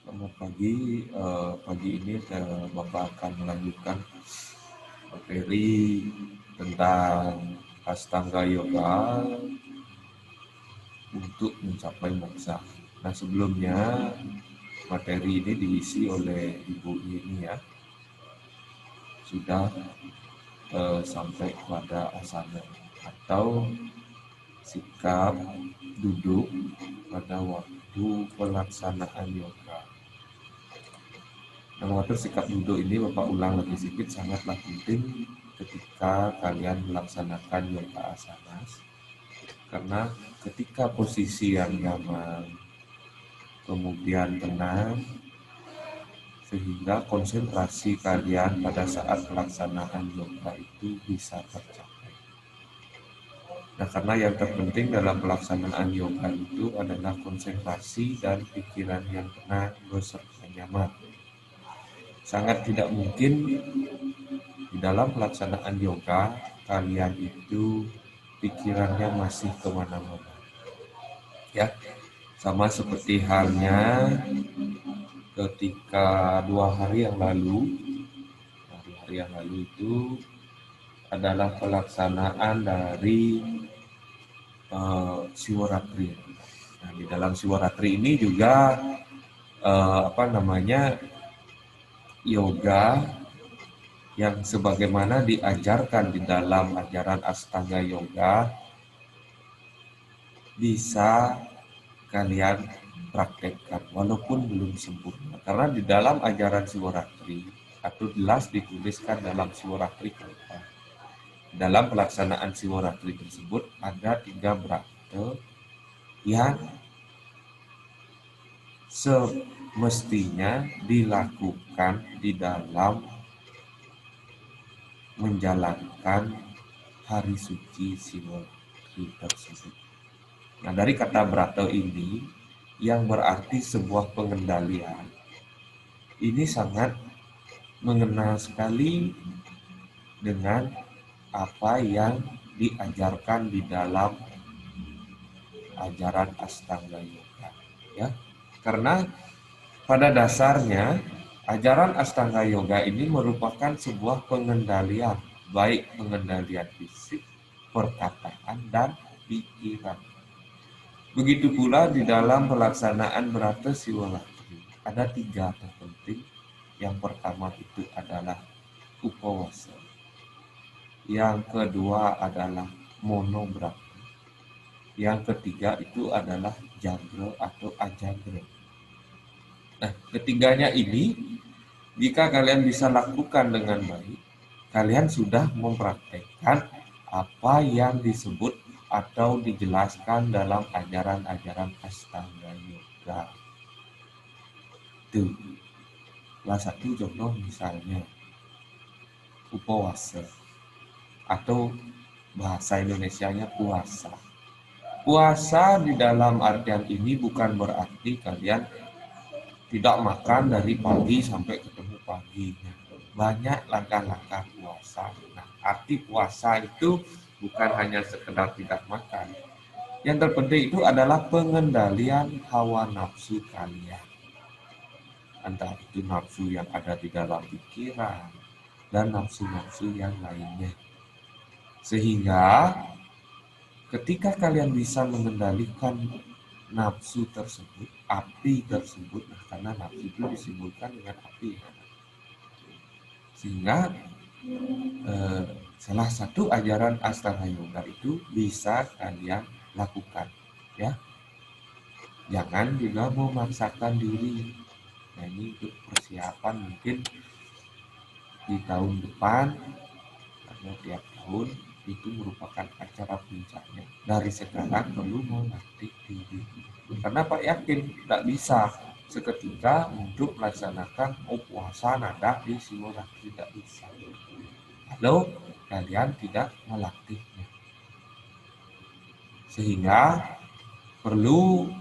Selamat pagi. Pagi ini Bapak akan melanjutkan materi tentang Astanga Yoga untuk mencapai moksa. Nah, sebelumnya materi ini diisi oleh Ibu ini ya, sudah sampai pada asana atau sikap duduk pada waktu pelaksanaan yoga. Nah, mengatur sikap duduk ini Bapak ulang lebih sedikit sangatlah penting ketika kalian melaksanakan yoga asanas, karena ketika posisi yang nyaman, kemudian tenang, sehingga konsentrasi kalian pada saat pelaksanaan yoga itu bisa tercapai. Nah, karena yang terpenting dalam pelaksanaan yoga itu adalah konsentrasi dan pikiran yang tenang beserta nyaman. Sangat tidak mungkin di dalam pelaksanaan yoga kalian itu pikirannya masih kemana-mana. Ya, sama seperti halnya ketika 2 hari yang lalu. Nah, 2 hari yang lalu itu adalah pelaksanaan dari Siwaratri. Nah, di dalam Siwaratri ini juga yoga yang sebagaimana diajarkan di dalam ajaran Astanga Yoga bisa kalian praktekkan walaupun belum sempurna. Karena di dalam ajaran Siwaratri atau jelas dituliskan dalam Siwaratri kita, dalam pelaksanaan Siwaratri tersebut ada 3 brakte yang semestinya dilakukan di dalam menjalankan hari suci Siwaratri tersebut. Nah, dari kata brata ini yang berarti sebuah pengendalian, ini sangat mengena sekali dengan apa yang diajarkan di dalam ajaran Astanga Yoga, ya. Karena pada dasarnya ajaran Astanga Yoga ini merupakan sebuah pengendalian, baik pengendalian fisik, perkataan, dan pikiran. Begitu pula di dalam pelaksanaan Brata Siwalatri ada 3 terpenting. Yang pertama itu adalah upawasa. Yang kedua adalah monobrata. Yang ketiga itu adalah jagra atau ajagra. Nah, ketiganya ini jika kalian bisa lakukan dengan baik, kalian sudah mempraktekkan apa yang disebut atau dijelaskan dalam ajaran-ajaran Astanga Yoga. Tuh, salah satu contoh misalnya upawasa atau bahasa Indonesianya puasa. Puasa di dalam artian ini bukan berarti kalian tidak makan dari pagi sampai ketemu pagi. Banyak langkah-langkah puasa. Nah, arti puasa itu bukan hanya sekedar tidak makan. Yang terpenting itu adalah pengendalian hawa nafsu kalian. Entah itu nafsu yang ada di dalam pikiran dan nafsu-nafsu yang lainnya. Sehingga ketika kalian bisa mengendalikan nafsu tersebut, api tersebut, karena nafsu itu disimbolkan dengan api, sehingga salah satu ajaran Astanga Yoga itu bisa kalian lakukan, ya. Jangan juga memaksakan diri. Nah, ini untuk persiapan mungkin di tahun depan, karena tiap tahun itu merupakan acara puncaknya. Dari sekarang perlu melatih diri. Karena Pak yakin tidak bisa seketika untuk melaksanakan puasa nada di Siwaratri, tidak bisa. Kalau kalian tidak melatihnya, sehingga perlu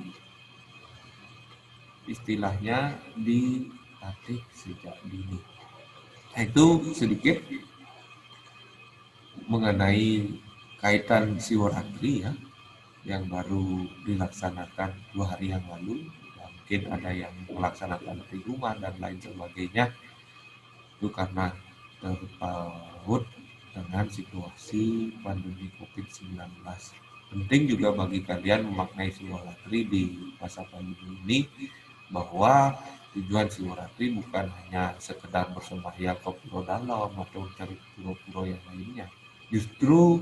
istilahnya dilatih sejak dini. Itu sedikit mengenai kaitan Siwaratri ya, yang baru dilaksanakan 2 hari yang lalu. mungkin ada yang melaksanakan dari rumah dan lain sebagainya, itu karena terpaut dengan situasi pandemi COVID-19. Penting juga bagi kalian memaknai Siwalatri di masa pandemi ini, bahwa tujuan Siwalatri bukan hanya sekedar bersembahyang ke Puro Dalam atau cari pura-pura yang lainnya. Justru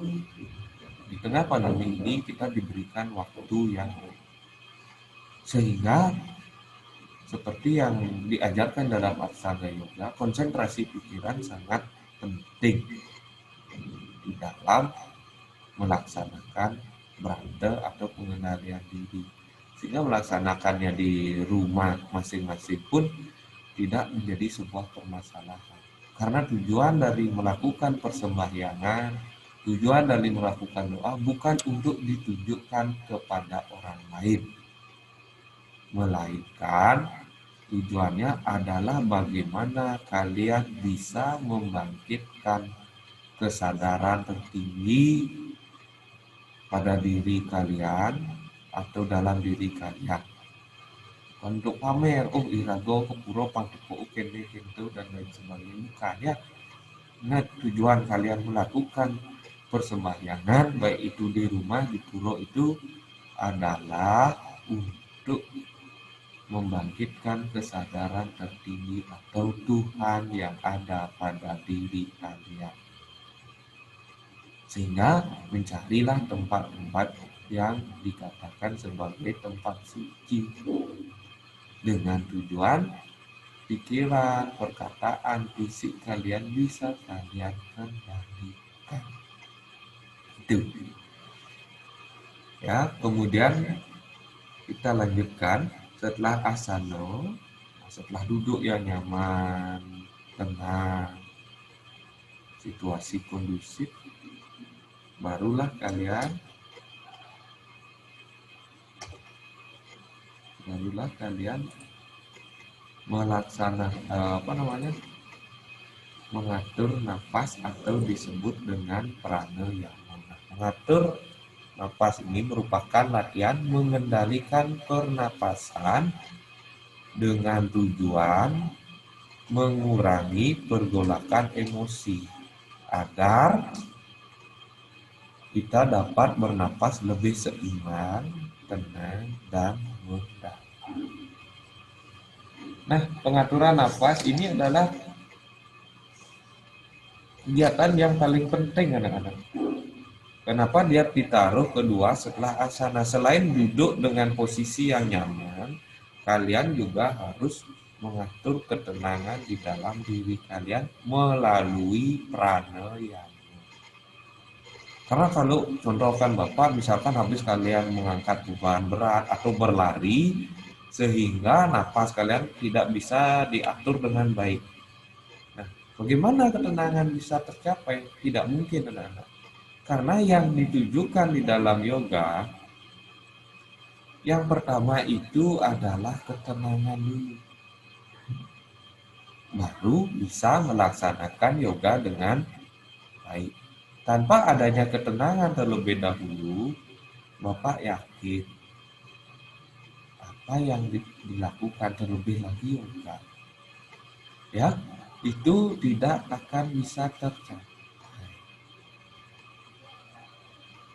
di tengah pandemi ini kita diberikan waktu yang sehingga seperti yang diajarkan dalam Ashtanga Yoga, konsentrasi pikiran sangat penting di dalam melaksanakan beranda atau pengendalian diri. Sehingga melaksanakannya di rumah masing-masing pun tidak menjadi sebuah permasalahan. Karena tujuan dari melakukan persembahyangan, tujuan dari melakukan doa bukan untuk ditujukan kepada orang lain, melainkan tujuannya adalah bagaimana kalian bisa membangkitkan kesadaran tertinggi pada diri kalian atau dalam diri kalian. Untuk pamer, irago kepuro pangtuko ukene gitu dan lain sebagainya, bukan ya. Nah, tujuan kalian melakukan persembahyangan baik itu di rumah di puro itu adalah untuk membangkitkan kesadaran tertinggi atau Tuhan yang ada pada diri kalian. Sehingga mencarilah tempat-tempat yang dikatakan sebagai tempat suci dengan tujuan pikiran, perkataan, fisik kalian bisa kalian kendalikan. Itu. Ya, kemudian kita lanjutkan setelah asana, setelah duduk yang nyaman, tenang, situasi kondusif, barulah kalian melaksanakan mengatur nafas atau disebut dengan pranayama. Mengatur nafas ini merupakan latihan mengendalikan pernapasan dengan tujuan mengurangi pergolakan emosi agar kita dapat bernapas lebih seimbang, tenang, dan mendalam. Nah, pengaturan nafas ini adalah kegiatan yang paling penting anak-anak. Kenapa dia ditaruh kedua setelah asana? Selain duduk dengan posisi yang nyaman, kalian juga harus mengatur ketenangan di dalam diri kalian melalui pranayama. Karena kalau contohkan Bapak, misalkan habis kalian mengangkat beban berat atau berlari, sehingga napas kalian tidak bisa diatur dengan baik. Nah, bagaimana ketenangan bisa tercapai? Tidak mungkin, anak-anak. Karena yang ditujukan di dalam yoga, yang pertama itu adalah ketenangan dulu. Baru bisa melaksanakan yoga dengan baik. Tanpa adanya ketenangan terlebih dahulu, Bapak yakin apa yang dilakukan terlebih lagi yoga, ya, itu tidak akan bisa tercapai.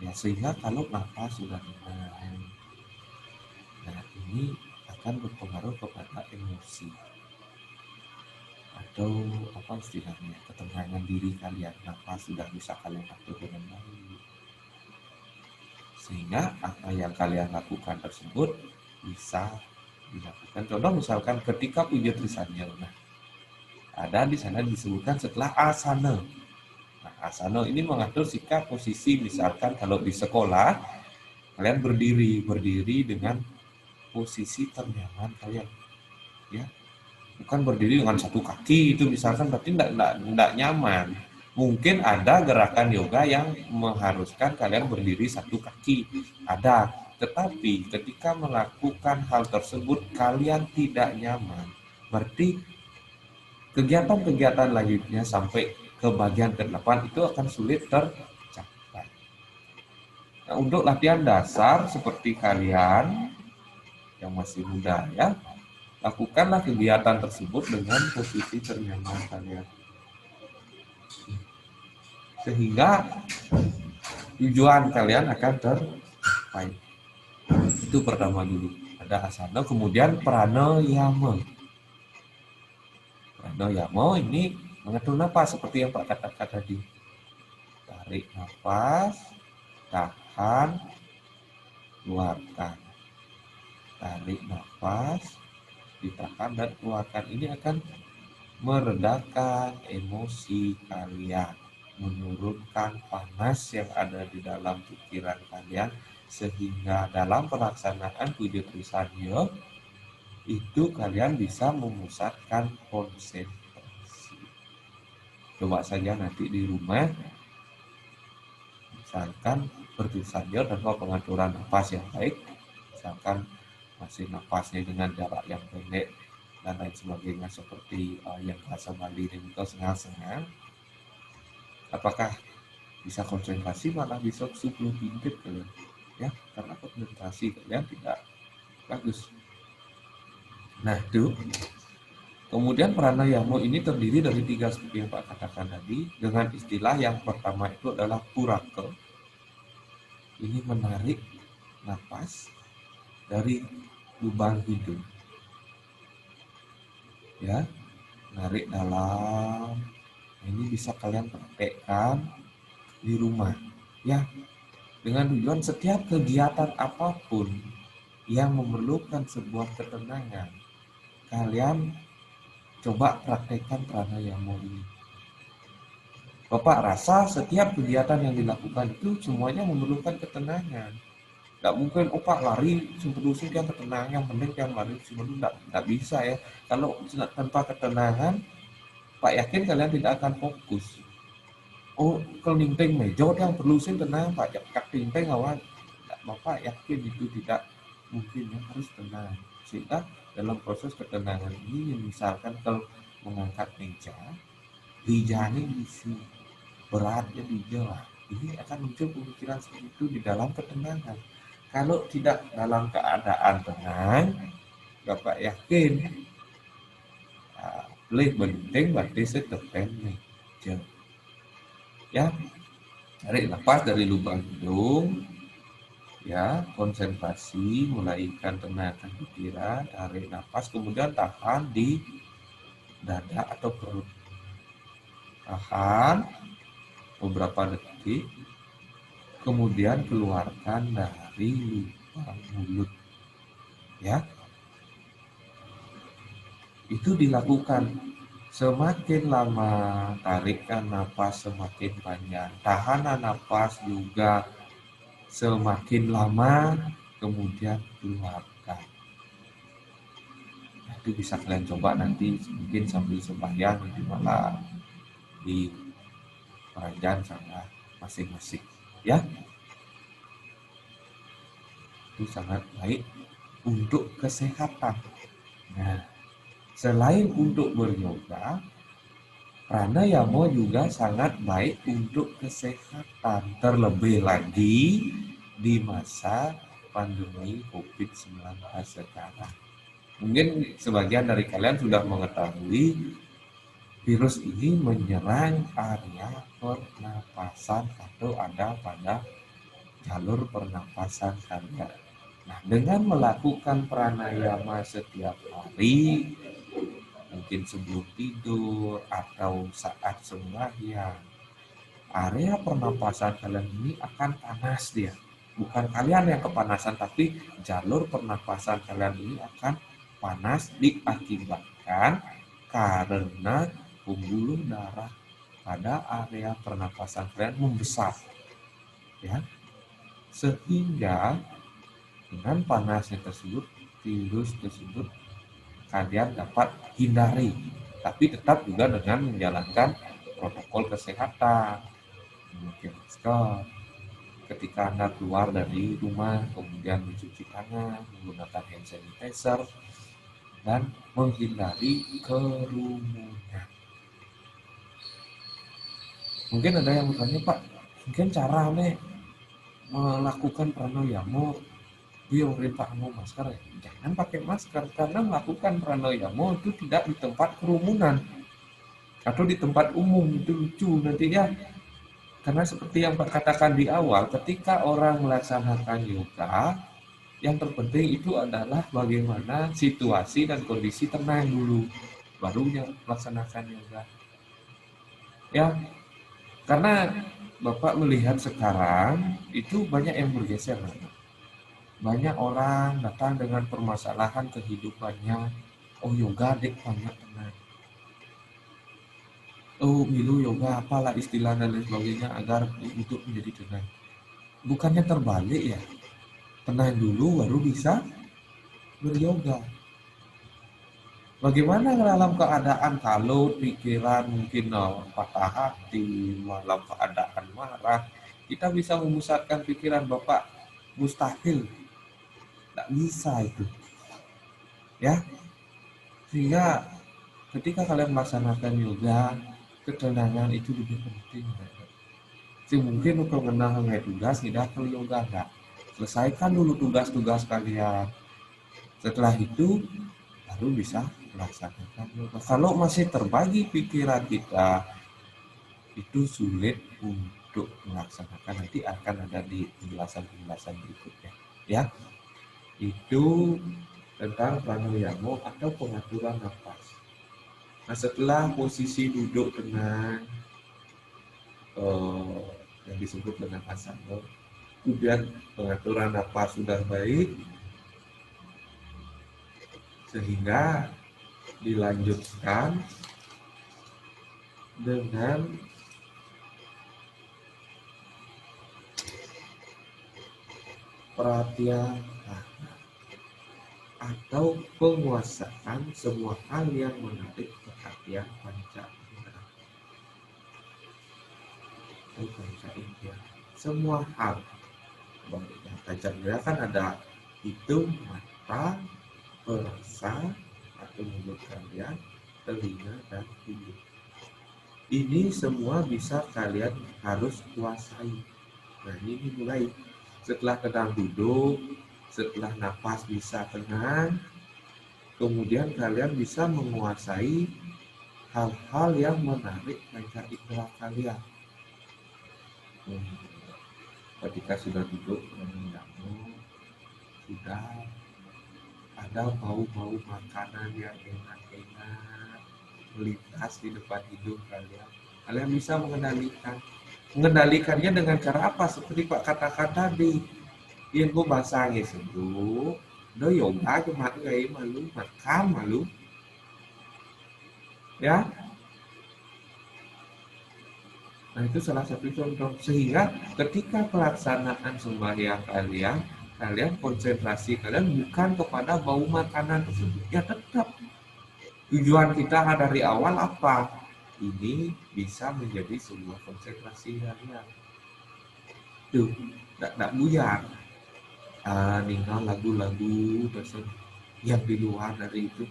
Ya, sehingga kalau nafas sudah tenang, nah ini akan berpengaruh kepada emosi atau apa istilahnya, ketenangan diri kalian. Nafas sudah bisa kalian atur dengan baik, sehingga apa yang kalian lakukan tersebut bisa dilakukan. Contoh misalkan ketika puja Trisanya, nah ada di sana disebutkan setelah asana. Nah, asana ini mengatur sikap posisi. Misalkan kalau di sekolah kalian berdiri dengan posisi ternyaman kalian, ya, bukan berdiri dengan satu kaki, itu misalkan berarti tidak nyaman. Mungkin ada gerakan yoga yang mengharuskan kalian berdiri satu kaki, ada. Tetapi ketika melakukan hal tersebut kalian tidak nyaman, berarti kegiatan-kegiatan lanjutnya sampai ke bagian ke-8 itu akan sulit tercapai. Nah, untuk latihan dasar seperti kalian yang masih muda ya, lakukanlah kegiatan tersebut dengan posisi ternyaman kalian, sehingga tujuan kalian akan tercapai. Itu pertama dulu, ada asana, kemudian pranayama. Pranayama ini mengatur napas seperti yang Pak katakan tadi. Tarik nafas, tahan, keluarkan. Tarik nafas, ditahan dan keluarkan. Ini akan meredakan emosi kalian, menurunkan panas yang ada di dalam pikiran kalian, sehingga dalam pelaksanaan Puja Trisadya itu kalian bisa memusatkan konsentrasi. Coba saja nanti di rumah, misalkan bertrisadya tanpa pengaturan nafas yang baik, misalkan masih nafasnya dengan jarak yang pendek dan lain sebagainya, seperti yang bahasa Bali dan itu setengah-setengah, apakah bisa konsentrasi? Malah bisa subluh pinggir kalian ya, karena konsentrasi kalian tidak bagus. Nah itu, kemudian pranayama ini terdiri dari 3 seperti yang Pak katakan tadi, dengan istilah yang pertama itu adalah puraka. Ini menarik nafas dari lubang hidung ya, narik dalam. Ini bisa kalian praktekkan di rumah ya, dengan tujuan setiap kegiatan apapun yang memerlukan sebuah ketenangan, kalian coba praktekkan pranayama ini. Bapak rasa setiap kegiatan yang dilakukan itu semuanya memerlukan ketenangan. Nggak mungkin Pak lari sempet yang ketenangan, yang penting yang lari sempet, nggak bisa ya. Kalau tanpa ketenangan, Pak yakin kalian tidak akan fokus. Oh, kalau ningting meja yang perlu sih tenang Pak, jak tingting awal. Bapak yakin itu tidak mungkin, ya harus tenang. Sehingga dalam proses ketenangan ini, misalkan kalau mengangkat meja, dijani isi beratnya di jawa, ini akan muncul pemikiran seperti itu di dalam ketenangan. Kalau tidak dalam keadaan tenang, Bapak yakin boleh penting berarti setepen meja ya. Tarik nafas dari lubang hidung ya, konsentrasi, mulaikan tenangkan pikiran, tarik nafas, kemudian tahan di dada atau perut, tahan beberapa detik, kemudian keluarkan dari lubang mulut ya. Itu dilakukan semakin lama, tarikan nafas semakin panjang, tahanan nafas juga semakin lama, kemudian keluarkan. Nah, itu bisa kalian coba nanti mungkin sambil sembahyang di malam, di kerajaan sana masing-masing ya. Itu sangat baik untuk kesehatan. Nah, selain untuk beryoga, pranayama juga sangat baik untuk kesehatan, terlebih lagi di masa pandemi COVID-19 sekarang. Mungkin sebagian dari kalian sudah mengetahui virus ini menyerang area pernapasan atau ada pada jalur pernapasan kalian. Nah, dengan melakukan pranayama setiap hari, mungkin sebelum tidur atau saat sembahyang, area pernapasan kalian ini akan panas dia. Bukan kalian yang kepanasan, tapi jalur pernapasan kalian ini akan panas diakibatkan karena pembuluh darah pada area pernapasan kalian membesar ya, sehingga dengan panasnya tersebut, virus tersebut kalian dapat hindari, tapi tetap juga dengan menjalankan protokol kesehatan, memakai masker ketika Anda keluar dari rumah, kemudian mencuci tangan, menggunakan hand sanitizer, dan menghindari kerumunan. Mungkin ada yang bertanya, Pak, mungkin cara melakukan pranayama pemerintah mau masker ya, jangan pakai masker karena melakukan pranayama itu tidak di tempat kerumunan atau di tempat umum. Itu lucu nantinya, karena seperti yang Pak katakan di awal, ketika orang melaksanakan yoga, yang terpenting itu adalah bagaimana situasi dan kondisi tenang dulu, barunya melaksanakan yoga. Ya, karena Bapak melihat sekarang itu banyak yang bergeser. Banyak orang datang dengan permasalahan kehidupannya. Oh yoga dek banyak tenang. Oh milu yoga apalah istilah dan lain sebagainya agar untuk menjadi tenang. Bukannya terbalik ya? Tenang dulu baru bisa beryoga. Bagaimana dalam keadaan kalau pikiran mungkin patah hati, dalam keadaan marah, kita bisa memusatkan pikiran Bapak? Mustahil, tak bisa itu. Ya, sehingga ketika kalian melaksanakan yoga, ketenangan itu lebih penting. Jadi mungkin untuk mengenal tugas tidak ke yoga enggak. Selesaikan dulu tugas-tugas kalian. Setelah itu baru bisa melaksanakan yoga. Kalau masih terbagi pikiran kita, itu sulit untuk melaksanakan. Nanti akan ada di penjelasan-penjelasan berikutnya. Ya, itu tentang pranayama atau pengaturan nafas. Nah, setelah posisi duduk tenang, yang disebut dengan asana, kemudian pengaturan nafas sudah baik, sehingga dilanjutkan dengan pratyahara atau penguasaan semua hal yang menarik perhatian panca indera. Panca indera, semua hal. Panca indera kan ada hidung, mata, perasa atau mulut kalian, telinga dan hidung. Ini semua bisa kalian harus kuasai. Nah ini mulai setelah tenang duduk, setelah nafas bisa tenang, kemudian kalian bisa menguasai hal-hal yang menarik panca indera kalian. Ketika sudah duduk sudah ada bau-bau makanan yang enak-enak melintas di depan hidung kalian. Kalian bisa mengendalikannya dengan cara apa? Seperti Pak katakan tadi, yang gue basah dulu, do yoga cuma gay malu, makan malu, ya. Nah itu salah satu contoh. Sehingga ketika pelaksanaan sembahyang kalian konsentrasi kalian bukan kepada bau makanan tersebut. Ya tetap tujuan kita dari awal apa? Ini bisa menjadi sebuah konsentrasi harian. Tuh, tidak buyar. Ninggal lagu-lagu yang di luar dari itu.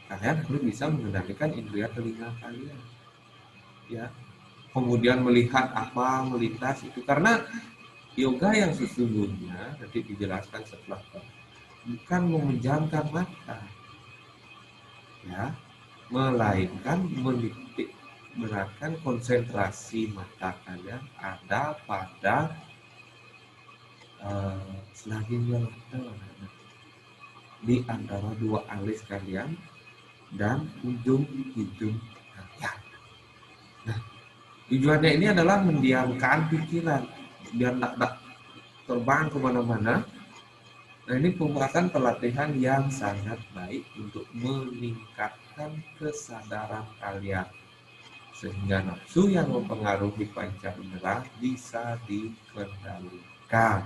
Kalian harus bisa mengendalikan indera telinga kalian. Ya. Kemudian melihat apa melintas itu, karena yoga yang sesungguhnya nanti dijelaskan setelah bukan memejamkan mata, ya, melainkan menitik beratkan konsentrasi mata kalian ada pada selagingnya mata di antara dua alis kalian dan ujung hidung kalian. Nah, tujuannya ini adalah mendiamkan pikiran biar tidak terbang kemana-mana. Nah ini merupakan pelatihan yang sangat baik untuk meningkatkan kesadaran kalian sehingga nafsu yang mempengaruhi panca indera bisa dikendalikan.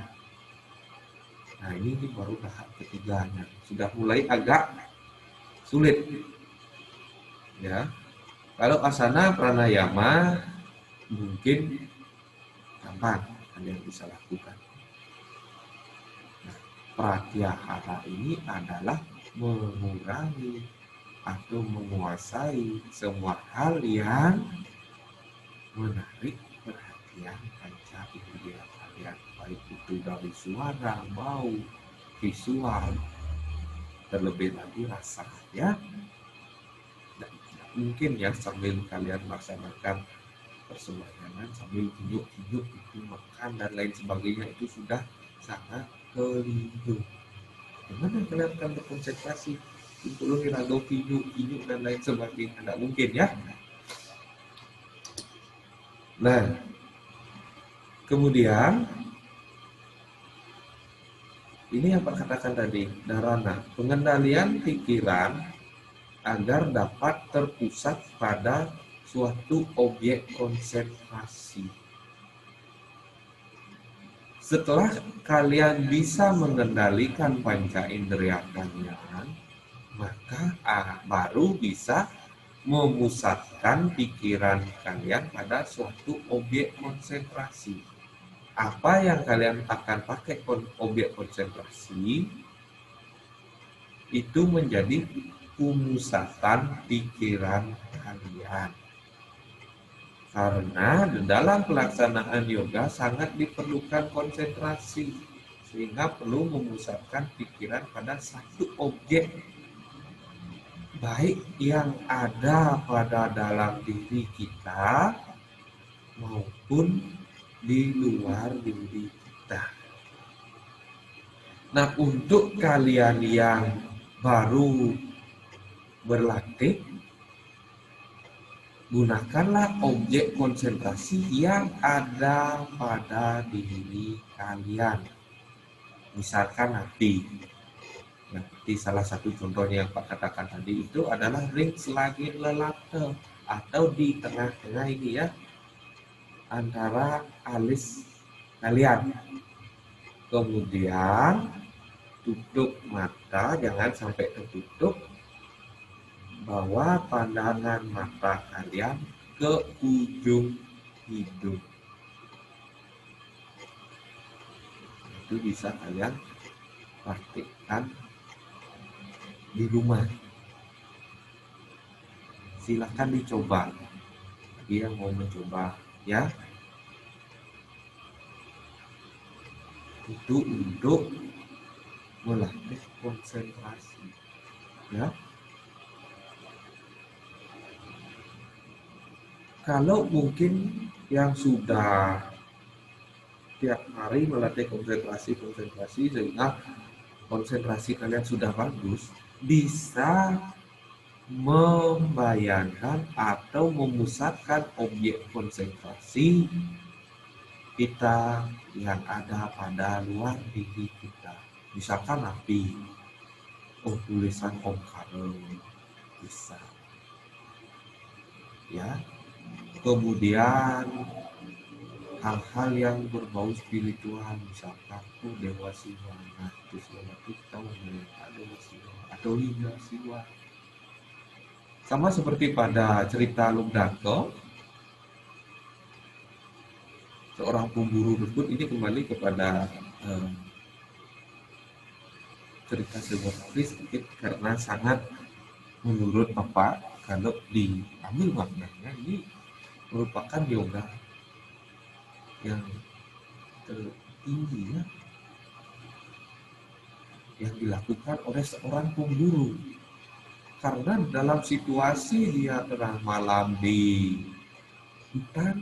Nah ini baru tahap ketiganya, sudah mulai agak sulit. Ya, kalau asana pranayama mungkin gampang kalian bisa lakukan. Pratyahara ini adalah mengurangi atau menguasai semua hal yang menarik perhatian panca indera kalian, baik itu itu dari suara, bau, visual, terlebih lagi rasa, ya. Dan mungkin ya sambil kalian melaksanakan persembahyangan sambil tunjuk-tunjuk itu makan dan lain sebagainya, itu sudah sangat keliru. Gimana kalian akan berkonsentrasi untuk lu rago kinyu dan lain sebagainya? Tidak mungkin, ya. Nah, kemudian ini yang Pak katakan tadi, dharana, pengendalian pikiran agar dapat terpusat pada suatu objek konsentrasi. Setelah kalian bisa mengendalikan panca indera kalian, maka baru bisa memusatkan pikiran kalian pada suatu objek konsentrasi. Apa yang kalian akan pakai objek konsentrasi itu menjadi pemusatan pikiran kalian. Karena dalam pelaksanaan yoga sangat diperlukan konsentrasi, sehingga perlu memusatkan pikiran pada satu objek, baik yang ada pada dalam diri kita maupun di luar diri kita. Nah, untuk kalian yang baru berlatih, gunakanlah objek konsentrasi yang ada pada diri kalian. Misalkan hati. Nanti salah satu contohnya yang Pak katakan tadi itu adalah ring selagi lelate, atau di tengah-tengah ini, ya, antara alis kalian. Kemudian tutup mata, jangan sampai tertutup. Bawa pandangan mata kalian ke ujung hidung. Itu bisa kalian praktikkan di rumah. Silakan dicoba bagi yang mau mencoba, ya. Itu untuk melatih konsentrasi, ya. Kalau mungkin yang sudah tiap hari melatih konsentrasi sehingga konsentrasi kalian sudah bagus, bisa membayangkan atau memusatkan objek konsentrasi kita yang ada pada luar diri kita. Misalkan api, tulisan Om Karel, bisa, ya. Kemudian hal-hal yang berbau spiritual, misalkan Dewa Siwa, nah itu sesuatu kita melihat Dewa Siwa atau Lingga Siwa. Sama seperti pada cerita Lugdako, seorang pemburu tersebut, ini kembali kepada cerita sebenarnya sedikit karena sangat menurut Bapak, kalau diambil maknanya ini merupakan yoga yang tertinggi, ya, yang dilakukan oleh seorang pemburu. Karena dalam situasi dia tengah malam di hutan,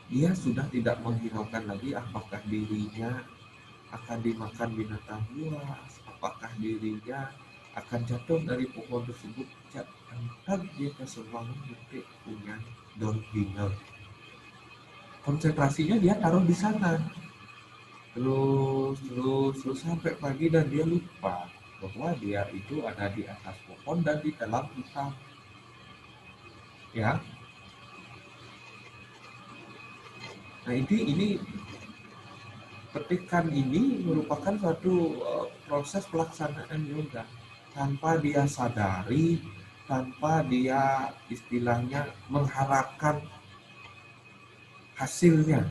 dia sudah tidak menghiraukan lagi apakah dirinya akan dimakan binatang buas, apakah dirinya akan jatuh dari pohon tersebut. Jangan dia kesewangan detik punya daun pinang. Konsentrasinya dia taruh di sana. Terus sampai pagi, dan dia lupa bahwa dia itu ada di atas pohon dan di dalam hutan. Ya. Nah, ini petikan ini merupakan suatu proses pelaksanaan yoga tanpa dia sadari, tanpa dia istilahnya mengharapkan hasilnya.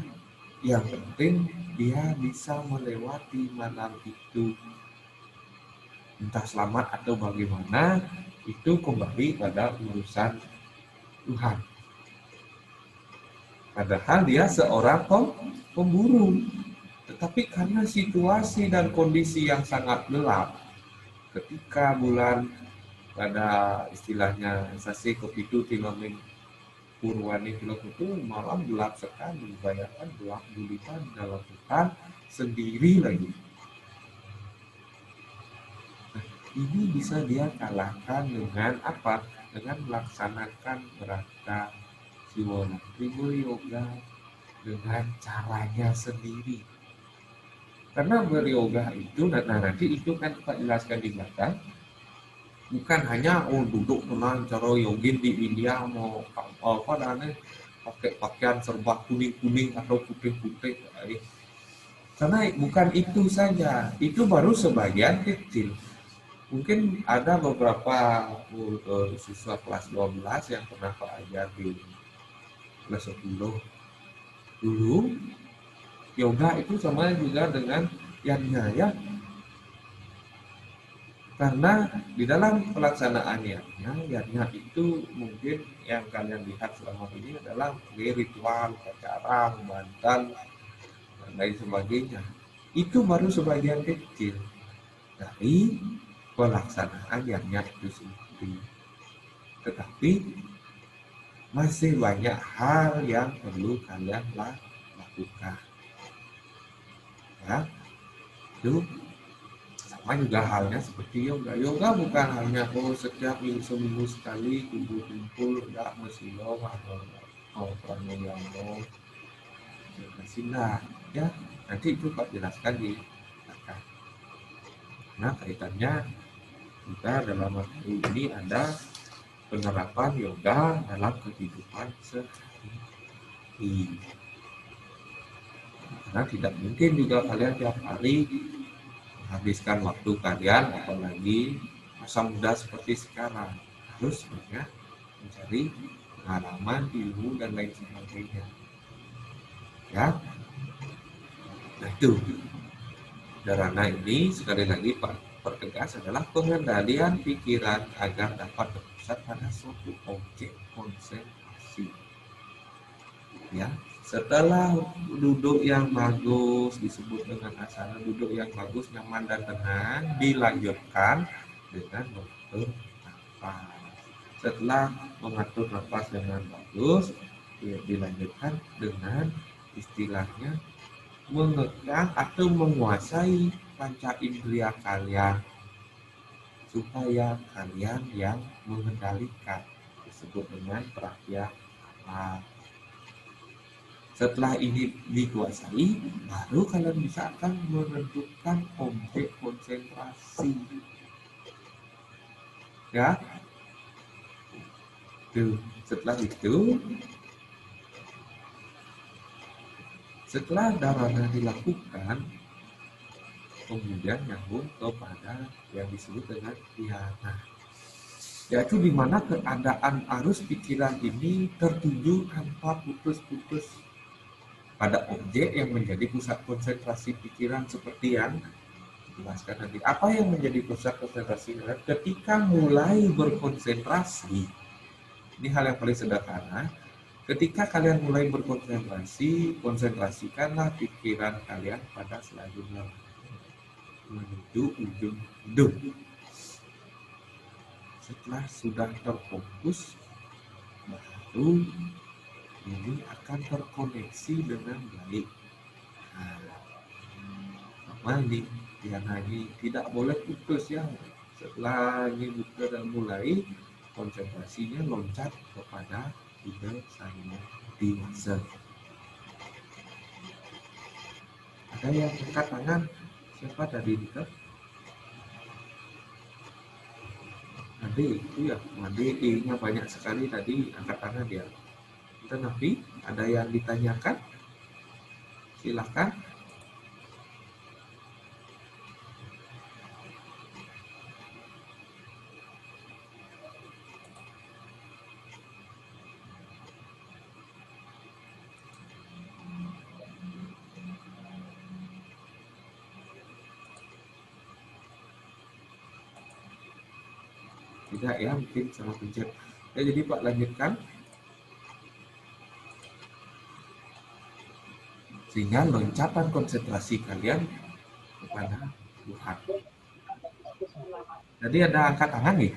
Yang penting dia bisa melewati malam itu, entah selamat atau bagaimana, itu kembali pada urusan Tuhan. Padahal dia seorang pemburu. Tetapi karena situasi dan kondisi yang sangat gelap, ketika bulan pada istilahnya sasi kopitu tilamin purwani itu malam gelap sekali, bayangkan gelap gulita dalam hutan sendiri lagi. Ini bisa dia kalahkan dengan apa? Dengan melaksanakan berata Siwanatri beryoga dengan caranya sendiri. Karena beryoga itu, nanti itu kan Pak jelaskan di belakang, bukan hanya duduk tenang cara yogin di India mau apa namanya pakai pakaian serba kuning-kuning atau putih-putih. Karena bukan itu saja, itu baru sebagian kecil. Mungkin ada beberapa siswa kelas 12 yang pernah Pak ajar di kelas 10 dulu. Yoga itu sama juga dengan yannya ya. Karena di dalam pelaksanaan yannya itu mungkin yang kalian lihat selama ini adalah ritual, upacara, mantan, dan lain sebagainya. Itu baru sebagian kecil dari pelaksanaan yannya itu sendiri. Tetapi masih banyak hal yang perlu kalian lakukan. Ya, itu sama juga halnya seperti yoga. Yoga bukan hanya setiap seminggu sekali kumpul-kumpul enggak mesilo atau pranayama ya. Nanti itu Pak jelaskan di belakang. Nah, kaitannya kita dalam waktu ini ada penerapan yoga dalam kehidupan sehari-hari. Karena tidak mungkin juga kalian tiap hari menghabiskan waktu kalian, apalagi masa muda seperti sekarang, harus banyak mencari pengalaman, ilmu, dan lain sebagainya. Ya, nah itu darana ini sekali lagi Pak pertegas adalah pengendalian pikiran agar dapat berpusat pada suatu objek konsentrasi. Ya, setelah duduk yang bagus disebut dengan asana duduk yang bagus, nyaman dan tenang, dilanjutkan dengan mengatur nafas. Setelah mengatur nafas dengan bagus, dilanjutkan dengan istilahnya mengekang atau menguasai panca indera kalian supaya kalian yang mengendalikan, disebut dengan pratyahara. Setelah ini dikuasai, baru kalian bisa akan menentukan objek konsentrasi. Ya, tuh. Setelah dharana dilakukan, kemudian nyambung kepada yang disebut dengan dhyana, yaitu di mana keadaan arus pikiran ini tertuju tanpa putus-putus pada objek yang menjadi pusat konsentrasi pikiran seperti yang dijelaskan nanti. Apa yang menjadi pusat konsentrasi ketika mulai berkonsentrasi? Ini hal yang paling sederhana. Ketika kalian mulai berkonsentrasi, konsentrasikanlah pikiran kalian pada selanjutnya menuju ujung hidup. Setelah sudah terfokus, baru ini akan terkoneksi dengan baik. Sama ini tidak boleh putus ya. Setelah ini sudah mulai, konsentrasinya loncat kepada tiga saya dewasa. Ada yang angkat tangan? Siapa tadi itu? Nanti itu ya, nanti nya banyak sekali tadi angkat tangan dia. Kita nanti ada yang ditanyakan? Silakan. Tidak ya, mungkin sama pencet. Ya, jadi Pak lanjutkan. sehingga loncatan konsentrasi kalian kepada Tuhan. Jadi ada angkat tangan nih?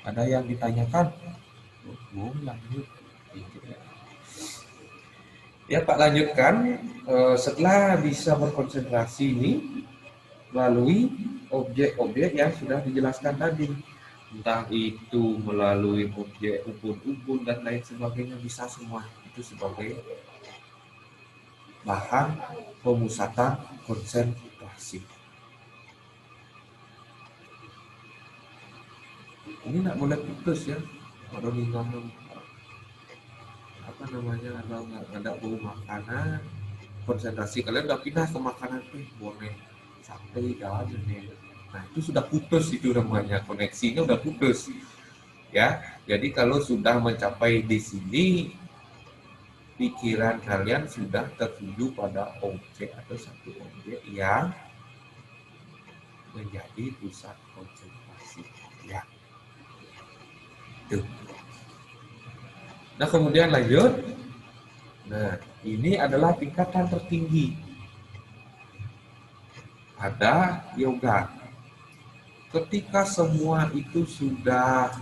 Ada yang ditanyakan? Oh, yang ini. Ya Pak, lanjutkan. Setelah bisa berkonsentrasi ini melalui objek-objek yang sudah dijelaskan tadi, entah itu melalui objek ubun-ubun dan lain sebagainya, bisa semua itu sebagai bahan pemusatan konsentrasi. Ini nggak boleh putus ya, kalau ngomong apa namanya, ada bau makanan, konsentrasi kalian udah pindah ke makanan, boleh sampai jalan ini. Nah itu sudah putus, itu namanya koneksinya udah putus ya. Jadi kalau sudah mencapai di sini, pikiran kalian sudah tertuju pada objek atau satu objek yang menjadi pusat konsentrasi ya. Tuh. Nah kemudian lanjut. Nah ini adalah tingkatan tertinggi pada yoga. Ketika semua itu sudah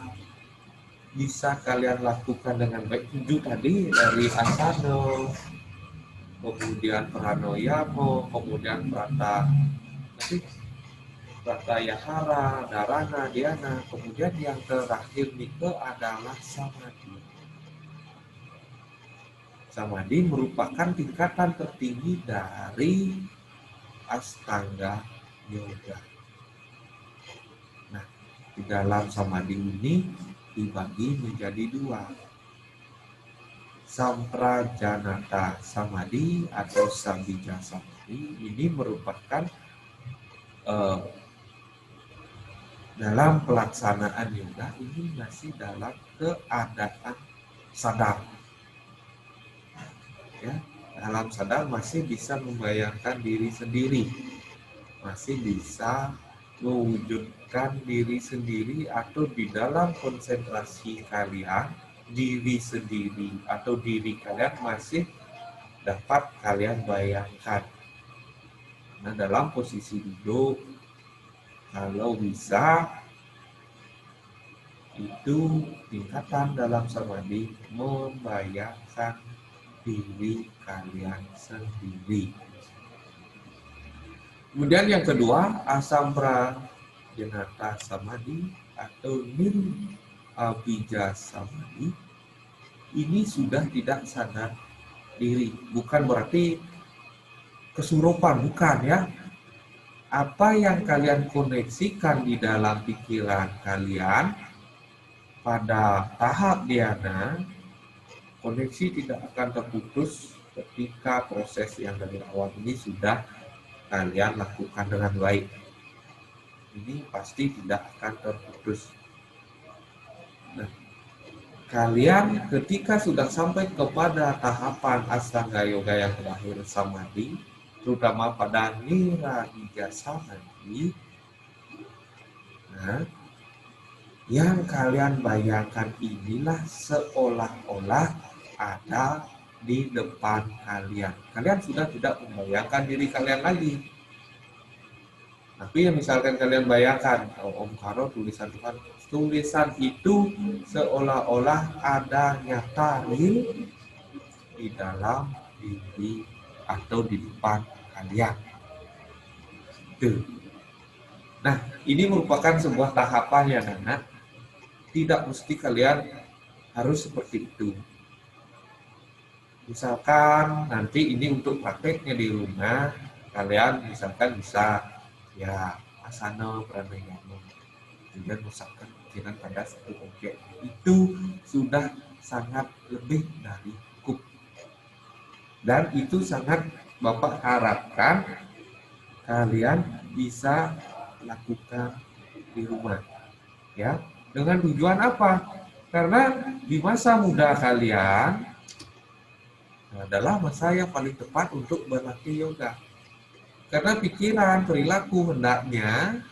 bisa kalian lakukan dengan baik, 7 tadi dari asana, kemudian pranoyama, kemudian pratayahara, dharana, dhyana, kemudian yang terakhir itu adalah samadhi. Samadhi merupakan tingkatan tertinggi dari Astanga Yoga. Nah, di dalam samadhi ini dibagi menjadi 2. Samprajanata samadhi atau sambija samadhi ini merupakan dalam pelaksanaan yoga ini masih dalam keadaan sadar. Ya, dalam sadar masih bisa membayangkan diri sendiri, masih bisa mewujudkan diri sendiri, atau di dalam konsentrasi kalian diri sendiri atau diri kalian masih dapat kalian bayangkan. Nah dalam posisi duduk, kalau bisa itu tingkatan dalam samadhi membayangkan diri kalian sendiri. Kemudian yang kedua, asamprajanata samadhi atau nirabija samadhi. Ini sudah tidak sadar diri, bukan berarti kesurupan, bukan ya. Apa yang kalian koneksikan di dalam pikiran kalian pada tahap dhyana, koneksi tidak akan terputus ketika proses yang dari awal ini sudah kalian lakukan dengan baik. Ini pasti tidak akan terputus. Nah, kalian ketika sudah sampai kepada tahapan Astanga Yoga yang terakhir, samadhi, terutama pada nirabija samadhi, nah, yang kalian bayangkan inilah seolah-olah ada di depan kalian. Kalian sudah tidak membayangkan diri kalian lagi. Tapi yang misalkan kalian bayangkan, Om Karo tulisan Tuhan, tulisan itu seolah-olah ada nyata di dalam diri atau di depan kalian. Tuh. Nah, ini merupakan sebuah tahapan ya, Nana. Tidak mesti kalian harus seperti itu. Misalkan nanti ini untuk prakteknya di rumah, kalian misalkan bisa ya asana pranayama, kemudian misalkan pikiran pada satu objek, itu sudah sangat lebih dari cukup. Dan itu sangat Bapak harapkan kalian bisa lakukan di rumah. Ya, dengan tujuan apa? Karena di masa muda kalian adalah masa yang paling tepat untuk berlatih yoga. Karena pikiran, perilaku, hendaknya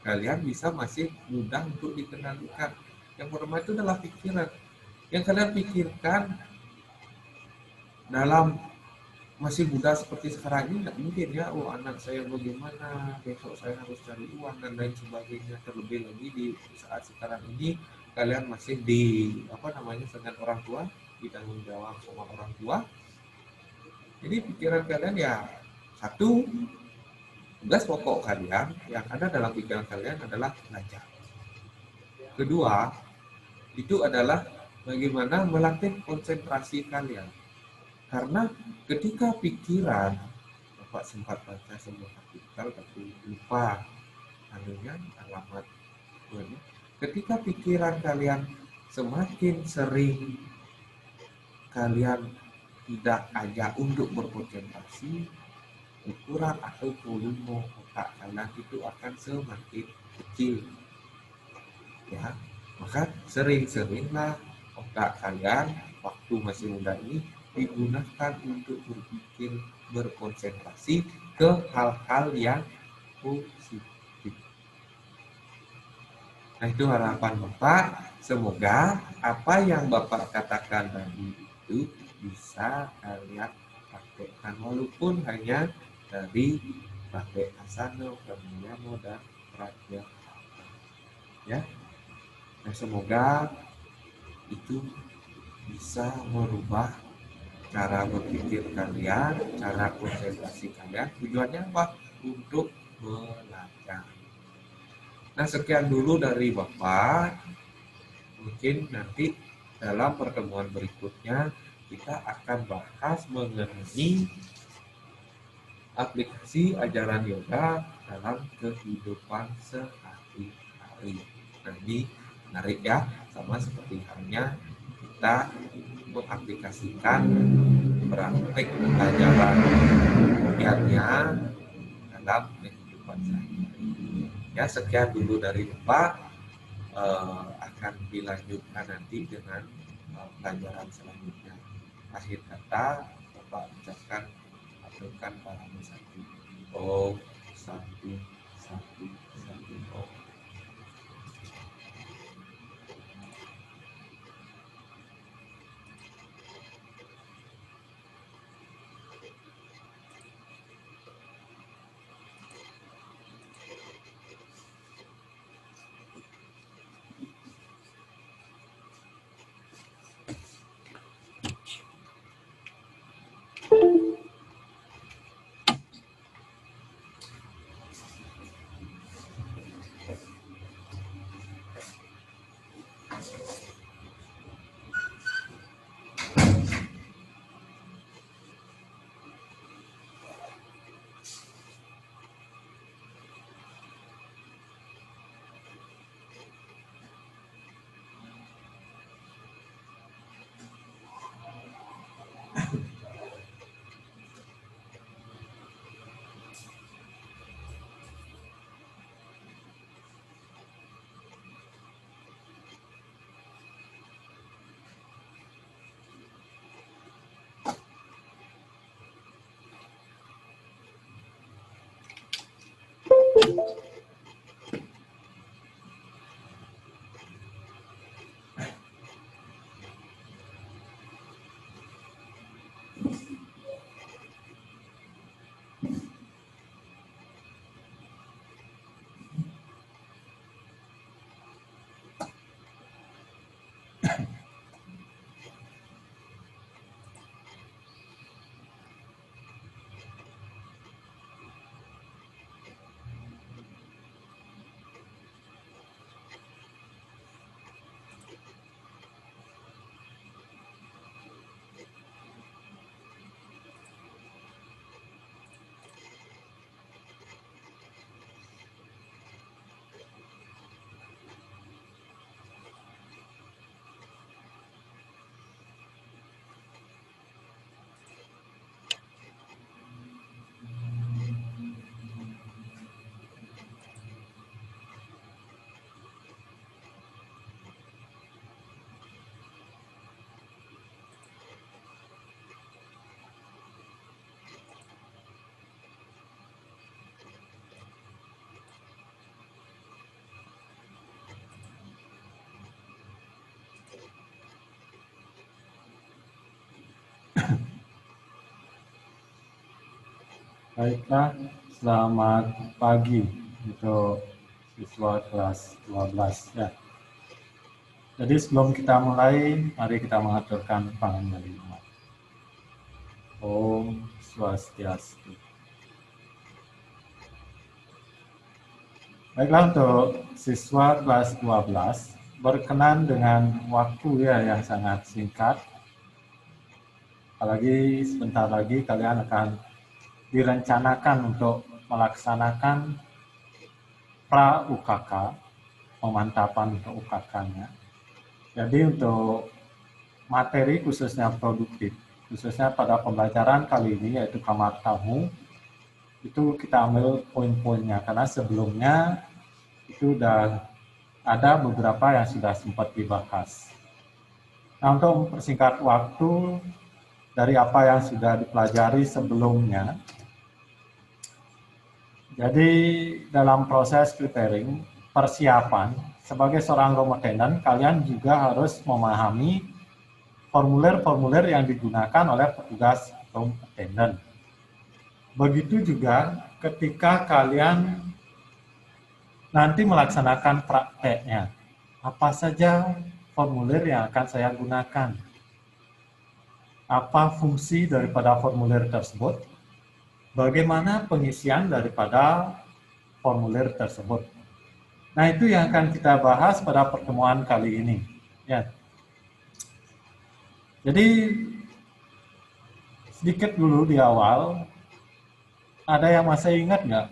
kalian bisa masih mudah untuk dikendalikan. Yang pertama itu adalah pikiran. Yang kalian pikirkan dalam masih muda seperti sekarang ini nggak mungkin ya, oh anak saya bagaimana, besok saya harus cari uang dan lain sebagainya. Terlebih lagi di saat sekarang ini kalian masih di apa namanya dengan orang tua, ditanggung jawab sama orang tua. Jadi pikiran kalian ya satu, tugas pokok kalian yang ada dalam pikiran kalian adalah belajar. Kedua, itu adalah bagaimana melatih konsentrasi kalian. Karena ketika pikiran, Bapak sempat baca sebuah artikel tapi lupa anunya alamat webnya. Ketika pikiran kalian semakin sering kalian tidak ajak untuk berkonsentrasi, ukuran atau volume otak kalian itu akan semakin kecil. Ya, maka sering-seringlah otak kalian waktu masih muda ini digunakan untuk berpikir, berkonsentrasi ke hal-hal yang positif. Nah, itu harapan Bapak. Semoga apa yang Bapak katakan tadi itu bisa kalian praktekkan walaupun hanya dari pakai asana, pranayama, dan pratyahara. Ya, nah semoga itu bisa merubah cara berpikir kalian, cara konsentrasi kalian. Tujuannya apa? Untuk belajar. Nah, sekian dulu dari Bapak. Mungkin nanti dalam pertemuan berikutnya kita akan bahas mengenai aplikasi ajaran yoga dalam kehidupan sehari-hari. Nah, ini menarik ya, sama seperti halnya kita mengaplikasikan praktek ajaran yogianya dalam kehidupan sehari-hari. Ya, sekian dulu dari Bapak. Akan dilanjutkan nanti dengan pelajaran selanjutnya. Akhir kata, Bapak ucapkan aturkan para satu. Om satu satu satu Om. Baiklah, selamat pagi untuk siswa kelas 12 ya. Jadi sebelum kita mulai, mari kita mengaturkan pangandaran umat. Om Swastiastu. Baiklah, untuk siswa kelas 12 berkenan dengan waktu ya yang sangat singkat. Apalagi sebentar lagi kalian akan direncanakan untuk melaksanakan pra UKK, pemantapan untuk UKK-nya. Jadi untuk materi khususnya produktif, khususnya pada pembelajaran kali ini yaitu kamar tamu, itu kita ambil poin-poinnya karena sebelumnya itu udah ada beberapa yang sudah sempat dibahas. Nah, untuk mempersingkat waktu dari apa yang sudah dipelajari sebelumnya, jadi dalam proses preparing, persiapan, sebagai seorang room attendant, kalian juga harus memahami formulir-formulir yang digunakan oleh petugas room attendant. Begitu juga ketika kalian nanti melaksanakan prakteknya. Apa saja formulir yang akan saya gunakan? Apa fungsi daripada formulir tersebut? Bagaimana pengisian daripada formulir tersebut? Nah, itu yang akan kita bahas pada pertemuan kali ini. Ya. Jadi, sedikit dulu di awal, ada yang masih ingat nggak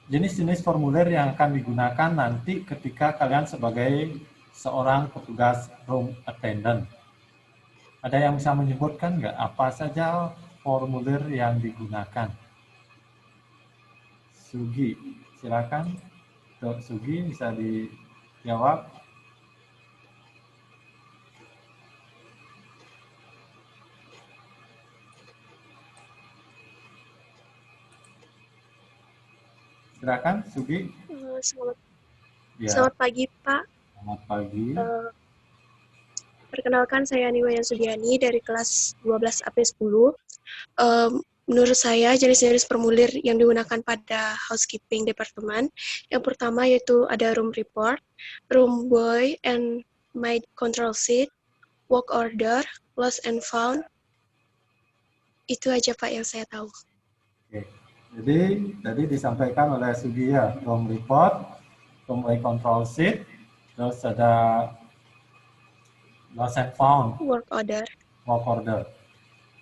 jenis-jenis formulir yang akan digunakan nanti ketika kalian sebagai seorang petugas room attendant? Ada yang bisa menyebutkan nggak apa saja formulir yang digunakan? Sugi, silakan. Dok Sugi bisa dijawab. Silakan, Sugi. Selamat, Ya, selamat pagi, Pak. selamat pagi. Perkenalkan, saya Niwayan Sudiani dari kelas 12 AP10. Menurut saya, jenis-jenis formulir yang digunakan pada housekeeping departemen, yang pertama yaitu ada room report, room boy and maid control sheet, work order, lost and found. Itu aja, Pak, yang saya tahu. Oke. Jadi tadi disampaikan oleh Sugi ya, room report, room control sheet, terus ada lost and found, Work order. work order.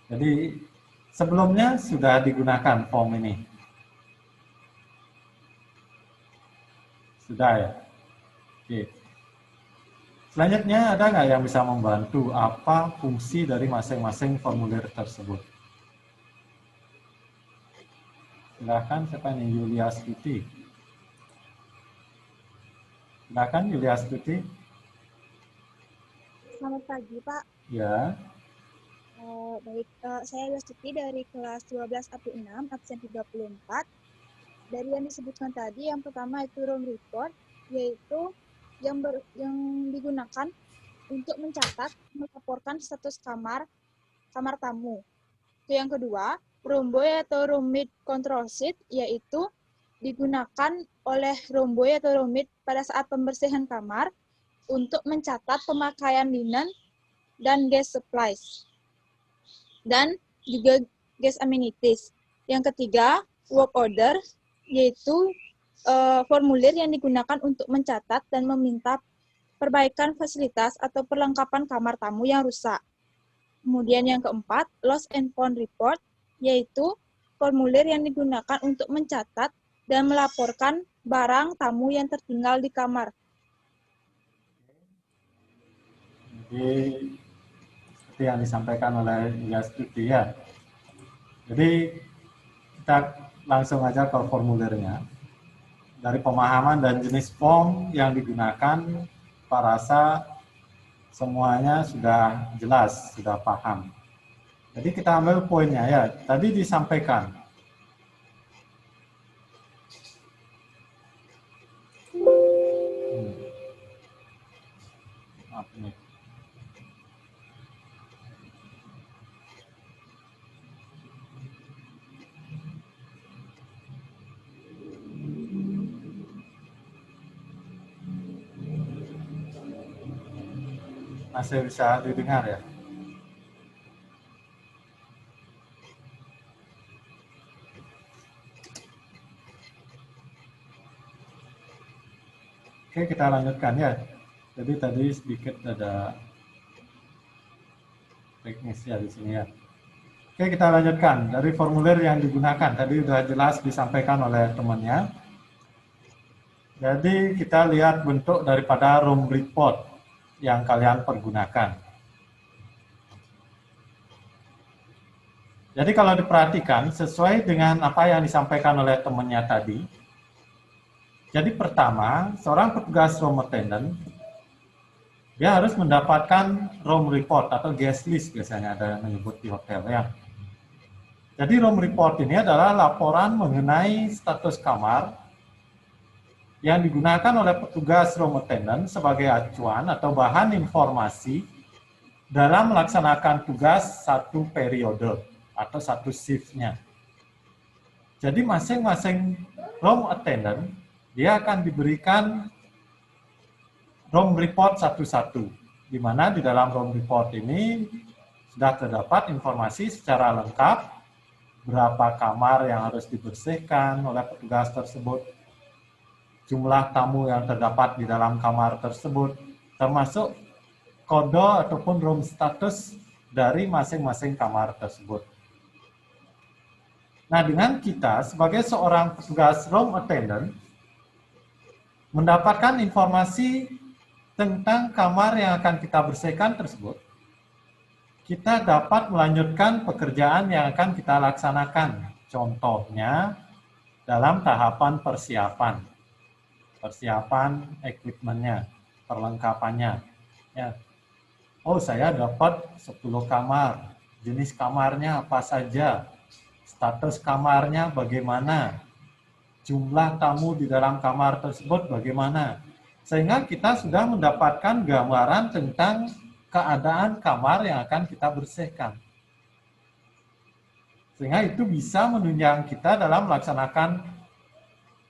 Jadi sebelumnya sudah digunakan form ini. Sudah ya. Oke. Selanjutnya ada nggak yang bisa membantu apa fungsi dari masing-masing formulir tersebut? Silakan, siapa nih? Yulia Stuti. Silakan Yulia Stuti. Selamat pagi, Pak. Ya. Baik, saya Yustuti dari kelas 12 AP6, absen 34. Dari yang disebutkan tadi, yang pertama itu room report, yaitu yang digunakan untuk mencatat, melaporkan status kamar tamu. Itu yang kedua, room boy atau room maid control sheet, yaitu digunakan oleh room boy atau room maid pada saat pembersihan kamar untuk mencatat pemakaian linen dan gas supplies, dan juga gas amenities. Yang ketiga, work order, yaitu formulir yang digunakan untuk mencatat dan meminta perbaikan fasilitas atau perlengkapan kamar tamu yang rusak. Kemudian yang keempat, lost and found report, yaitu formulir yang digunakan untuk mencatat dan melaporkan barang tamu yang tertinggal di kamar. Jadi seperti yang disampaikan oleh Yulia Stuti ya. Jadi kita langsung aja ke formulirnya. Dari pemahaman dan jenis form yang digunakan, Pak rasa semuanya sudah jelas, sudah paham. Jadi kita ambil poinnya ya. Tadi disampaikan. Maaf nih. masih bisa didengar ya? Oke, kita lanjutkan ya. Jadi tadi sedikit ada teknisnya di sini ya. Oke, kita lanjutkan. Dari formulir yang digunakan, tadi sudah jelas disampaikan oleh temannya. Jadi kita lihat bentuk daripada room report yang kalian pergunakan. Jadi kalau diperhatikan, sesuai dengan apa yang disampaikan oleh temannya tadi, jadi pertama, seorang petugas room attendant, dia harus mendapatkan room report atau guest list, biasanya ada yang menyebut di hotel ya. Jadi room report ini adalah laporan mengenai status kamar yang digunakan oleh petugas room attendant sebagai acuan atau bahan informasi dalam melaksanakan tugas satu periode atau satu shift-nya. Jadi masing-masing room attendant dia akan diberikan room report satu-satu, di mana di dalam room report ini sudah terdapat informasi secara lengkap berapa kamar yang harus dibersihkan oleh petugas tersebut, jumlah tamu yang terdapat di dalam kamar tersebut, termasuk kode ataupun room status dari masing-masing kamar tersebut. Nah, dengan kita sebagai seorang petugas room attendant mendapatkan informasi tentang kamar yang akan kita bersihkan tersebut, kita dapat melanjutkan pekerjaan yang akan kita laksanakan. Contohnya dalam tahapan persiapan equipment-nya, perlengkapannya. Ya. Oh, saya dapat 10 kamar. Jenis kamarnya apa saja? Status kamarnya bagaimana? Jumlah tamu di dalam kamar tersebut bagaimana? Sehingga kita sudah mendapatkan gambaran tentang keadaan kamar yang akan kita bersihkan. Sehingga itu bisa menunjang kita dalam melaksanakan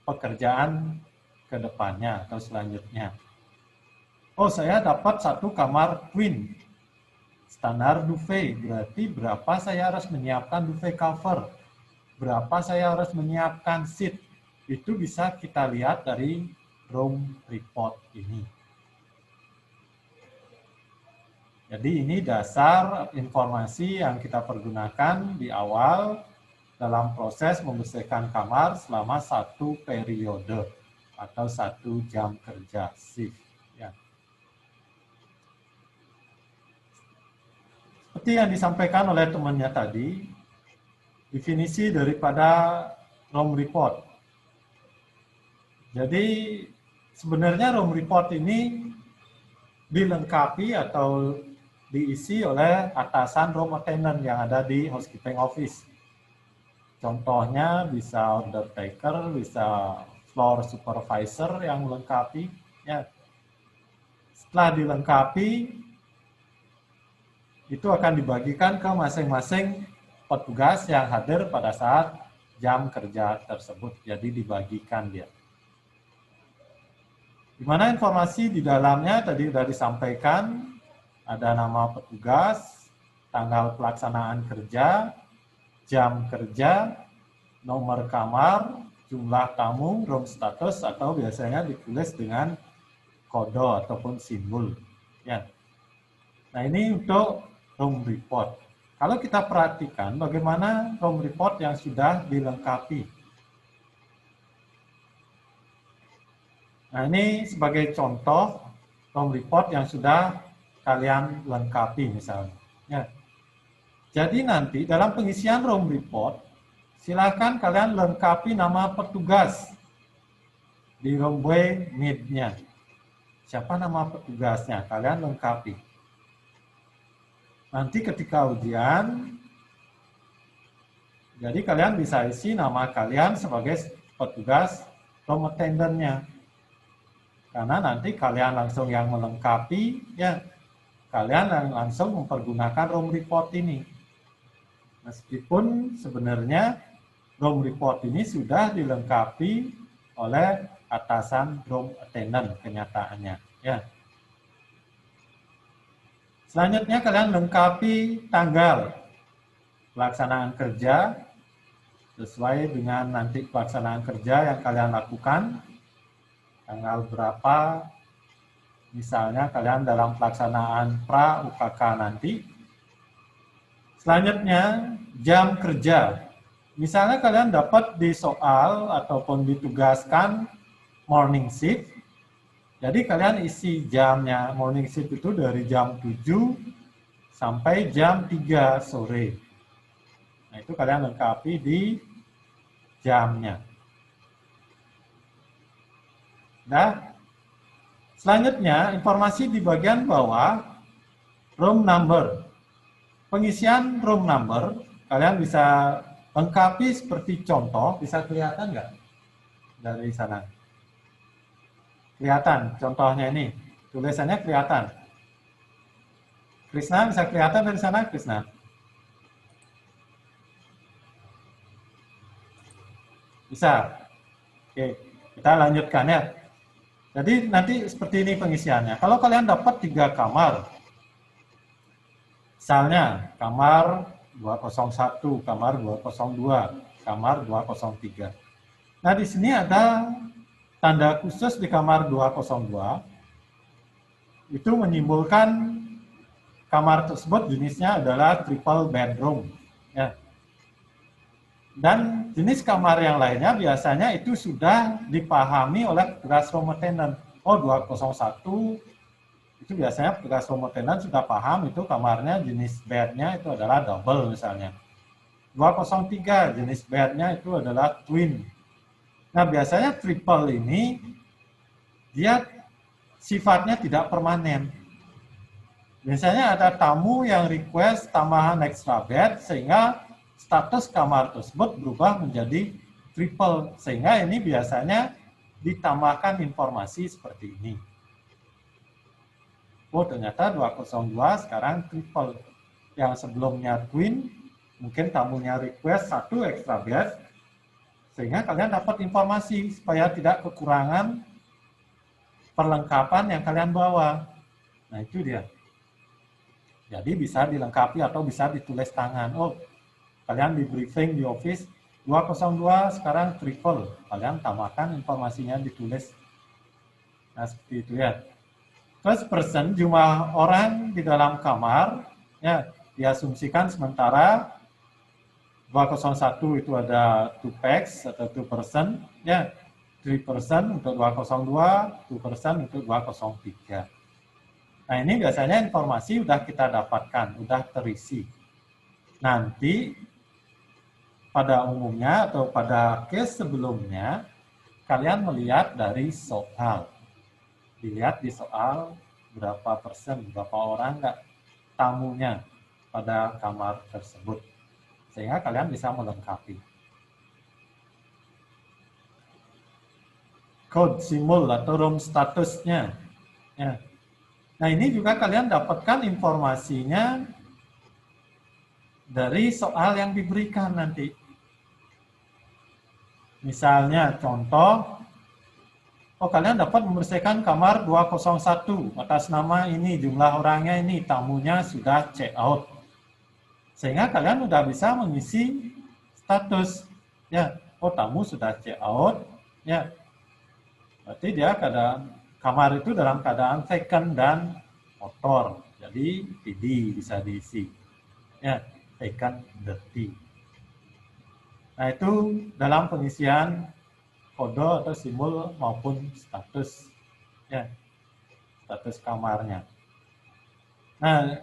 pekerjaan ke depannya atau selanjutnya. Oh, saya dapat 1 kamar queen, standar duvet, berarti berapa saya harus menyiapkan duvet cover, berapa saya harus menyiapkan seat, itu bisa kita lihat dari room report ini. Jadi ini dasar informasi yang kita pergunakan di awal dalam proses membersihkan kamar selama 1 periode atau 1 jam kerja shift. Ya. Seperti yang disampaikan oleh temannya tadi, definisi daripada room report. Jadi sebenarnya room report ini dilengkapi atau diisi oleh atasan room attendant yang ada di housekeeping office. Contohnya bisa order taker, bisa floor supervisor yang melengkapi. Ya. Setelah dilengkapi, itu akan dibagikan ke masing-masing petugas yang hadir pada saat jam kerja tersebut. Jadi dibagikan dia. Di mana informasi di dalamnya tadi sudah disampaikan, ada nama petugas, tanggal pelaksanaan kerja, jam kerja, nomor kamar, jumlah tamu, room status, atau biasanya ditulis dengan kode ataupun simbol. Ya. Nah, ini untuk room report. Kalau kita perhatikan bagaimana room report yang sudah dilengkapi. Nah, ini sebagai contoh room report yang sudah kalian lengkapi misalnya. Ya. Jadi nanti dalam pengisian room report, silakan kalian lengkapi nama petugas di room mid-nya. Siapa nama petugasnya? Kalian lengkapi. Nanti ketika ujian, jadi kalian bisa isi nama kalian sebagai petugas room attendant-nya. Karena nanti kalian langsung yang melengkapi, ya kalian langsung mempergunakan room report ini. Meskipun sebenarnya room report ini sudah dilengkapi oleh atasan room attendant kenyataannya. Ya. Selanjutnya kalian lengkapi tanggal pelaksanaan kerja sesuai dengan nanti pelaksanaan kerja yang kalian lakukan. Tanggal berapa, misalnya kalian dalam pelaksanaan pra UKK nanti. Selanjutnya, jam kerja. Misalnya kalian dapat di soal ataupun ditugaskan morning shift. Jadi kalian isi jamnya morning shift itu dari jam 7 sampai jam 3 sore. Nah, itu kalian lengkapi di jamnya. Nah, selanjutnya informasi di bagian bawah, room number. Pengisian room number, kalian bisa lengkapi seperti contoh, bisa kelihatan nggak dari sana? Kelihatan, contohnya ini, tulisannya kelihatan. Krisna, bisa kelihatan dari sana, Krisna? Bisa. Oke, kita lanjutkan ya. Jadi nanti seperti ini pengisiannya. Kalau kalian dapat 3 kamar, misalnya kamar 201, kamar 202, kamar 203. Nah, di sini ada tanda khusus di kamar 202. Itu menyimpulkan kamar tersebut jenisnya adalah triple bedroom. Ya. Dan jenis kamar yang lainnya biasanya itu sudah dipahami oleh petugas room attendant. Oh, 201 itu biasanya petugas room attendant sudah paham itu kamarnya jenis bednya itu adalah double misalnya. 203 jenis bednya itu adalah twin. Nah, biasanya triple ini dia sifatnya tidak permanen. Biasanya ada tamu yang request tambahan extra bed sehingga status kamar tersebut berubah menjadi triple, sehingga ini biasanya ditambahkan informasi seperti ini. Oh, ternyata 202 sekarang triple. Yang sebelumnya twin, mungkin tamunya request 1 extra bed, sehingga kalian dapat informasi supaya tidak kekurangan perlengkapan yang kalian bawa. Nah, itu dia. Jadi bisa dilengkapi atau bisa ditulis tangan. Oh, kalian di briefing di office 202 sekarang triple. Kalian tambahkan informasinya ditulis. Nah, seperti itu ya. First person, jumlah orang di dalam kamar, ya, diasumsikan sementara 201 itu ada 2 packs atau 2 person, ya. 3 person untuk 202, 2 person untuk 203. Nah, ini biasanya informasi sudah kita dapatkan, sudah terisi. Nanti pada umumnya atau pada case sebelumnya, kalian melihat dari soal. Dilihat di soal berapa persen, berapa orang nggak tamunya pada kamar tersebut. Sehingga kalian bisa melengkapi. Code simul atau room statusnya. Ya. Nah, ini juga kalian dapatkan informasinya dari soal yang diberikan nanti. Misalnya contoh, oh kalian dapat membersihkan kamar 201 atas nama ini, jumlah orangnya ini, tamunya sudah check out. Sehingga kalian sudah bisa mengisi status. Ya, oh tamu sudah check out. Ya, berarti dia kamar itu dalam keadaan vacant dan kotor. Jadi PD bisa diisi. Ya, vacant dirty. Nah, itu dalam pengisian kode atau simbol maupun status, ya, status kamarnya. Nah,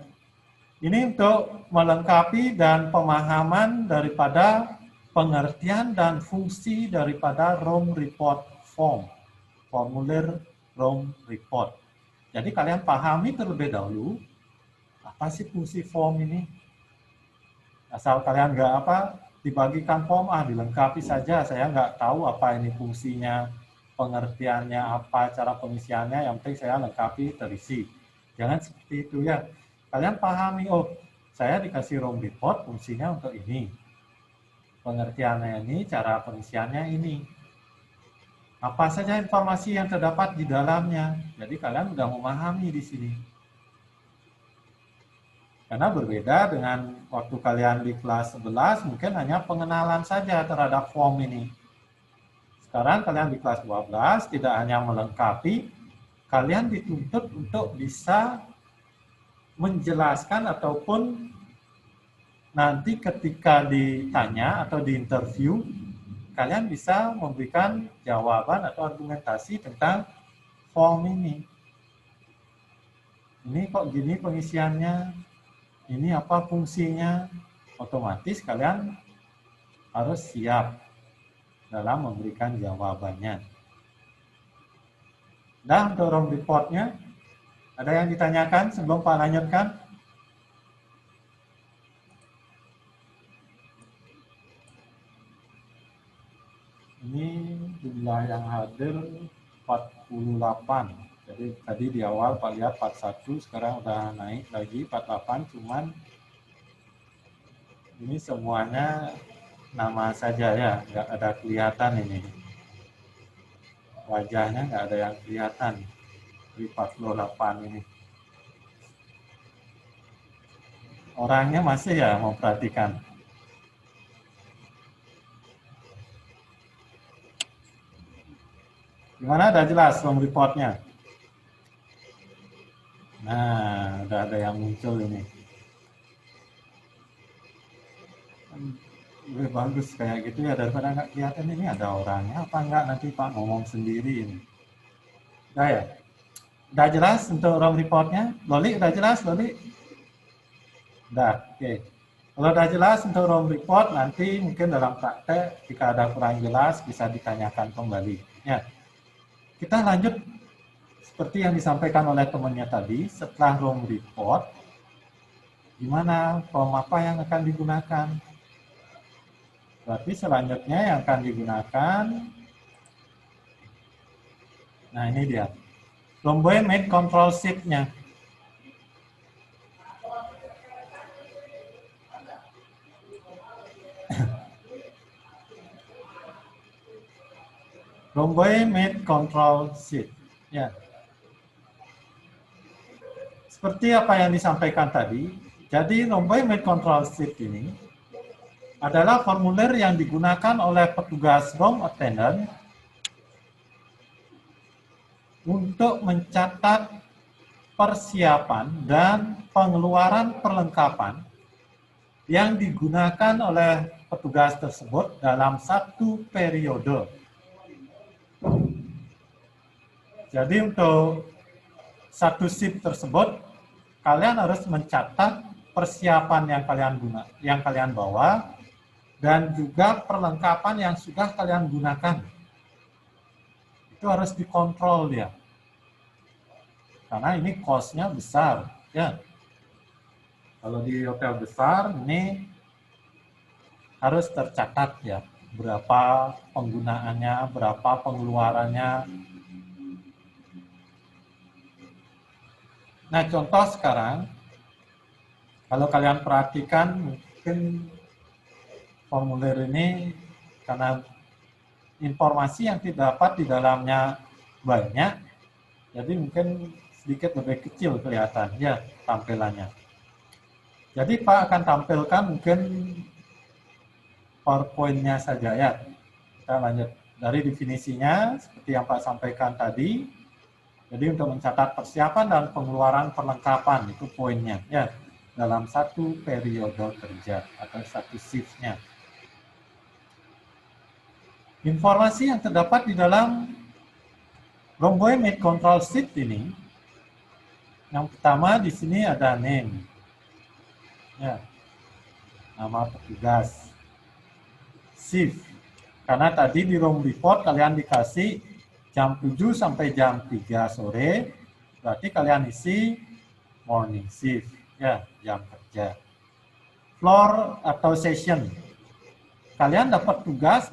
ini untuk melengkapi dan pemahaman daripada pengertian dan fungsi daripada room report form, formulir room report. Jadi kalian pahami terlebih dahulu apa sih fungsi form ini. Asal kalian nggak dibagikan form, dilengkapi saja, saya nggak tahu apa ini fungsinya, pengertiannya apa, cara pengisiannya, yang penting saya lengkapi, terisi. Jangan seperti itu ya. Kalian pahami, oh saya dikasih room report, fungsinya untuk ini. Pengertiannya ini, cara pengisiannya ini. Apa saja informasi yang terdapat di dalamnya. Jadi kalian sudah memahami di sini. Karena berbeda dengan waktu kalian di kelas 11, mungkin hanya pengenalan saja terhadap form ini. Sekarang kalian di kelas 12 tidak hanya melengkapi, kalian dituntut untuk bisa menjelaskan ataupun nanti ketika ditanya atau diinterview, kalian bisa memberikan jawaban atau argumentasi tentang form ini. Ini kok gini pengisiannya, ini apa fungsinya, otomatis kalian harus siap dalam memberikan jawabannya. Nah, untuk room report-nya, ada yang ditanyakan sebelum Pak lanjutkan? Ini jumlah yang hadir 48. Jadi tadi di awal Pak lihat 41, sekarang udah naik lagi 48, cuman ini semuanya nama saja ya, nggak ada kelihatan ini. Wajahnya nggak ada yang kelihatan di 48 ini. Orangnya masih ya mau perhatikan. Gimana, udah jelas room report-nya? Nah, udah ada yang muncul ini. Lebih bagus kayak gitu ya, daripada nggak kelihatan ini ada orangnya apa enggak, nanti Pak ngomong sendiri ini. Udah ya? Udah jelas untuk room report-nya? Loli, udah jelas Loli? Udah, oke. Kalau udah jelas untuk room report, nanti mungkin dalam praktek, jika ada kurang jelas, bisa ditanyakan kembali. Ya. Kita lanjut seperti yang disampaikan oleh temannya tadi, setelah room report, gimana, form apa yang akan digunakan? Berarti selanjutnya yang akan digunakan, nah ini dia, Romboy made control sheet-nya. Romboy made control sheet. Ya. Seperti apa yang disampaikan tadi, jadi Romboy made control sheet ini adalah formulir yang digunakan oleh petugas room attendant untuk mencatat persiapan dan pengeluaran perlengkapan yang digunakan oleh petugas tersebut dalam satu periode. Jadi untuk satu shift tersebut, kalian harus mencatat persiapan yang kalian bawa dan juga perlengkapan yang sudah kalian gunakan. Itu harus dikontrol dia. Karena ini cost-nya besar, ya. Kalau di hotel besar ini harus tercatat ya, berapa penggunaannya, berapa pengeluarannya. Nah, contoh sekarang, kalau kalian perhatikan, mungkin formulir ini karena informasi yang didapat di dalamnya banyak, jadi mungkin sedikit lebih kecil kelihatan ya tampilannya. Jadi Pak akan tampilkan mungkin PowerPoint-nya saja ya. Kita lanjut dari definisinya seperti yang Pak sampaikan tadi. Jadi untuk mencatat persiapan dan pengeluaran perlengkapan itu poinnya ya dalam satu periode kerja atau satu shift-nya. Informasi yang terdapat di dalam Romboy made control sheet ini, yang pertama di sini ada name, ya, nama petugas, shift. Karena tadi di room report kalian dikasih jam 7 sampai jam 3 sore, berarti kalian isi morning shift, ya, jam kerja. Floor atau session, kalian dapat tugas